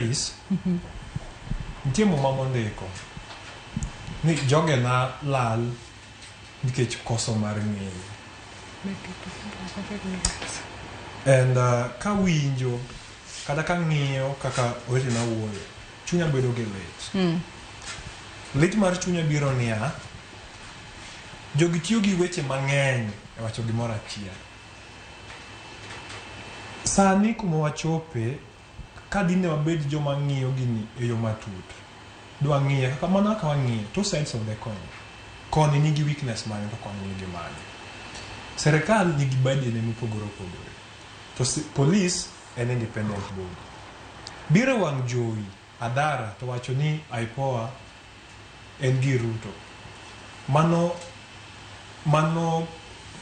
is nitie muma mondiko ni joge na lal nikech koso mar ng'eyo. And kawinjo kata kang'iyo kaka wetena wuoyo, chunya bedo gi lit. Lit mar chunya biro niya, jogi tiyo gi weche mang'eny e wacho gimoro achiel. Sani kuma wachope, ka dine wabed joma ng'iyo gini e yo matut, dwa ng'iye kaka mana ka wang'iye two sides of the coin. Koni nigi weakness mane to koni nigi mane. Serikal nigi badene mopogore opogore. To police en independent body. Biro wang' jowi Adara to wacho ni IPOA en gi Ruto. Mano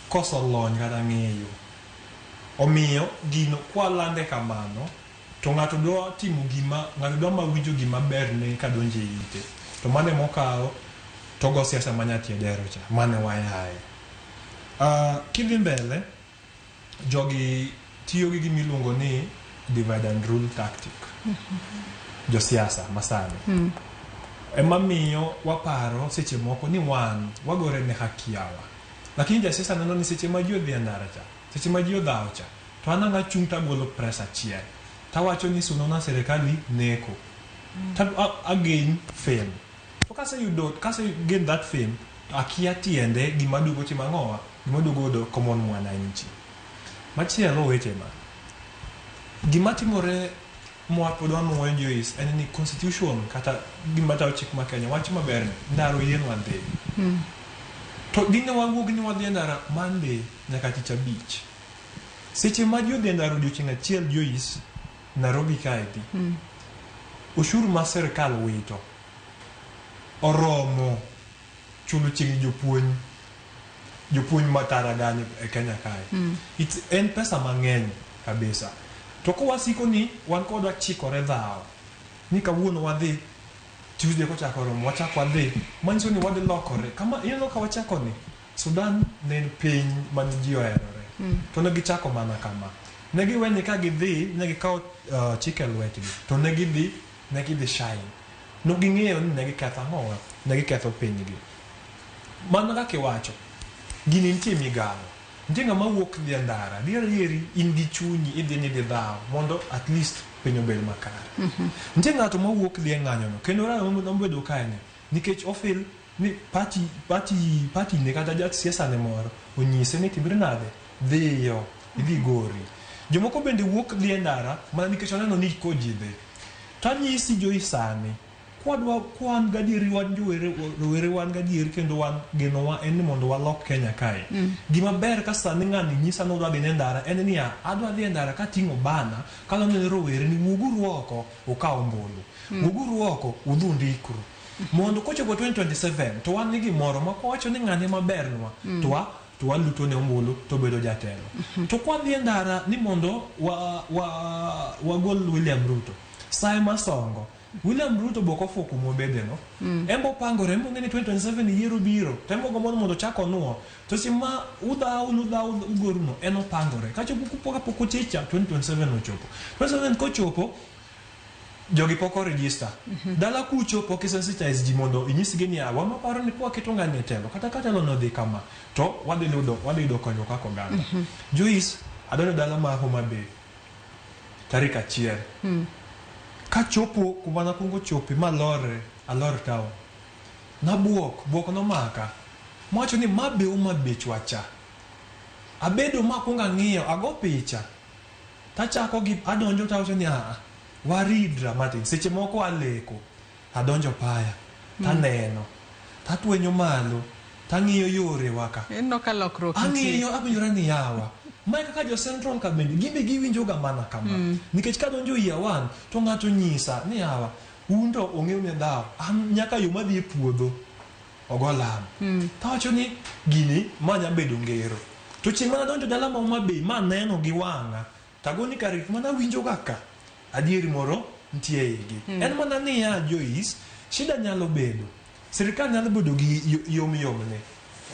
koso lony kata ng'eyo. Omiyo gino kwa lande kamano, to ng'ato dwa timo gima, ng'ato dwa mawinjo gima ber ne kadonje ite. To mane mokao to go siasa manyati edero cha, mane wayae. Kidhi mbele, jogi tiyo gi gimiluongo ni divide and rule tactic. Jo siasa masani. Ema miyo waparo seche moko ni wan wagore ne haki yawa. Lakini ja siasa neno ni seche ma ji odhi e ndara cha, seche ma ji odhawo cha, to an ang'a chung' tagolo press achiel. Tawacho ni sunona serikali neko. Again fame. To kase gain that fame, akia tiende gima dugo timo ang'owa, gima dugo do common mwananchi. Machielo weche ma. Gima timore mwapod wanuoyo Joyce en ni constitution kata gima tawo chik ma Kenya wach maber ni ndaro yien wan dhi. To dine wawuog ni wadhi e ndara Monday nyaka tich abich. Seche ma ji odhi e ndara odiochieng' achiel Joyce Nairobi kaeti. Ushuru ma serikal wito oromo chulo chieng' jopuonj matara gani e Kenya kae. En pesa mang'eny kabisa. To ko wasiko ni wan kodwa chikore dhao ni kawuono wadhi Tuesday kochako romo wachako wadhi manyiso ni wadhi lokore kama ineno ka wachako ni Sudan ne en piny man ji oherore. To ne gichako mana kama. Ne giweni ka gidhi ne gikawo chike lwetgi to ne gidhi shine. No ging'eyo ni ne giketho ang'owa, ne giketho pinygi. Mana kaka iwacho, gini nitie migawo. Nitie ng'ama wuok dhi e ndara, dieri in gi chunyi idhi ni dhi dhawo mondo at least piny obed makare. Nitie ng'ato mawuok dhi e ng'anyono kendo rano mobedo kae ni nikech ofil ni party ne kata ja siasa ne moro onyise ni timre nade dhiyo idhi gori. Jomoko bende wuok dhi e ndara mana nikech oneno ni koji dhi. Tanyisi Joyce sani kwan gadieri wan rowere wan gadieri kendo wan genowa en ni mondo walok Kenya kae. Gima ber ka sani ng'ani nyisa ni odwa dhi e ndara en niya, adwa dhi e ndara kating'o bana kalone ne rowere ni wuoguru oko ukaw ombulu. Wuoguru oko udhu ndikru. Mondo kochopo 2027 to wan ni gimoro ma kwawacho ni ng'ane mabernwa to waluto ne ombulu to bedo jatelo. To kwa dhi e ndara ni mondo wagol William Ruto. Sae masongo William Ruto boko fuku mobede no. Embo pangore embo ngeni 2027 yiero biro. Tembo gomono mondo chako nuo. To sima udhaw ugoru no eno pangore. Kacho kupoka poko chicha 2027 ochopo. 2027 kochopo jogi poko register. Dala kucho poki sensitize ji mondo inyisige ni awa maparo ni kwa keto ng'ani e telo. Kata telo no dhi kama. To wadhi yudo konyo kako ganda. Joyce adonjo dala ma Homa Bay. Tarik achiel. Kachopo kuma nakwongo chope alor tao. Buok nomaka. Mwacho ni mabe Homa Bay chwacha. Abedo makwongo ang'iyo ago picha. Tachako gi adonjo tawacho ni waridra matin. Seche moko aleko. Adonjo paya. Taneno. Tatwenyo malo. Tang'iyo yore waka. Eno ka lokruok. Ang'iyo abinjora ni yawa. Mae kaka jo Central ka bende gimbe giwinjo ga mana kama. Nikech kadonjo iya wan to ng'ato nyisa ni yawa undo ong'ew ne dhawo nyaka yo madhi e puodho ogolam. Tawacho ni gini manya bedo ngero. To chieng' mana donjo dala ma Homa Bay ma neno gi wang'a tagoni karik mana winjo ga ka adieri moro nitie igi. En mana ni ya Joyce shida nyalo bedo. Serikal nyalo bedo gi yom ne.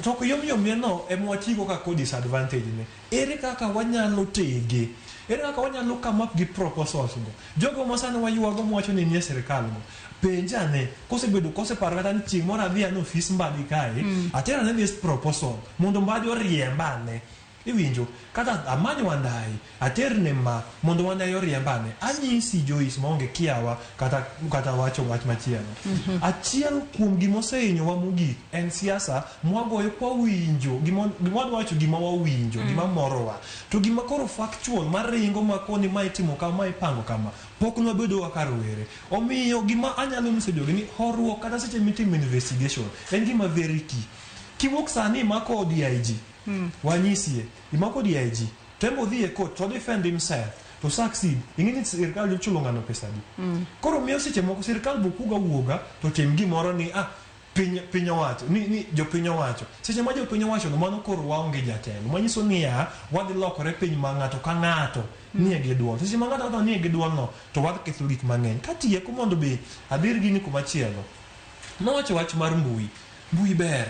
to ko yom no e mwatigo ka ko disadvantage ne ere kaka wanyalo tege ere kaka wanyalo come up gi proposals go jogo mosana wayuago mwacho ni nie sirkal go penja ne kosebedo koseparo kata ni chieng' moro adhi an ofis mbadi kae atera ne this proposal mondo mbadi oriembane iwinjo kata amanyo wandai aterne ma mondo wandai oriembane anyisi Joyce maonge kiawa kata wacho wach machielo achiel kuom gimoseinyo wa mogik en siasa mwagoyo kwa winjo gimwadwacho gima wawinjo gima morowa to gima koro factual maringo makoni ma itimo kama ipango kama pok nwabedo wakarwere omiyo gima anyalo nyiso jogi ni horuok kata seche mitimo investigation en gima very key kiwuok sani mako DIG wanyisie imako DIG tembo dhi e court to defend himself to succeed ingini sirkal jochulo ngano pesa di koro miyo seche moko sirkal bukuga wuoga to tim gimoro ni piny owacho ni jopiny owacho seche ma jopiny owacho no mano koro waonge jatelo manyiso niya wadhi lokore piny ma ng'ato ka ng'ato nie gi duol seche ma ng'ato nie gi duol no to wadhi ketho gik mang'eny katieko mondo be adir gini kumachielo nowacho wach mar mbui ber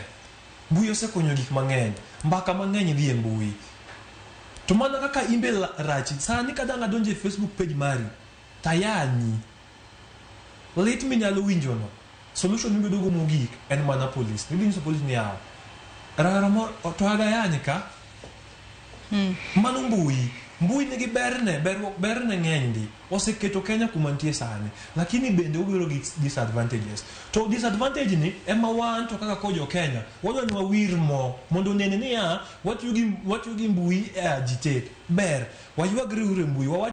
mbui osekonyo gik mang'eny mbaka mang'eny dhi e mbui to mana kaka imbe rachi sani kadang adonje e Facebook page mari tayani lit minyalo winjo no solution mibedo go mogik en mana police nidinyiso police ni yaw rara mo to agayani ka mano mbui nigi berne ng'eny ndi oseketo Kenya kumantie sani lakini bende obiro gi disadvantages to disadvantage ni ema wan to kaka kojo Kenya wadwa ni wawir mo mondo nene niya watiyo gi mbui e agitate ber wayuagre ure mbui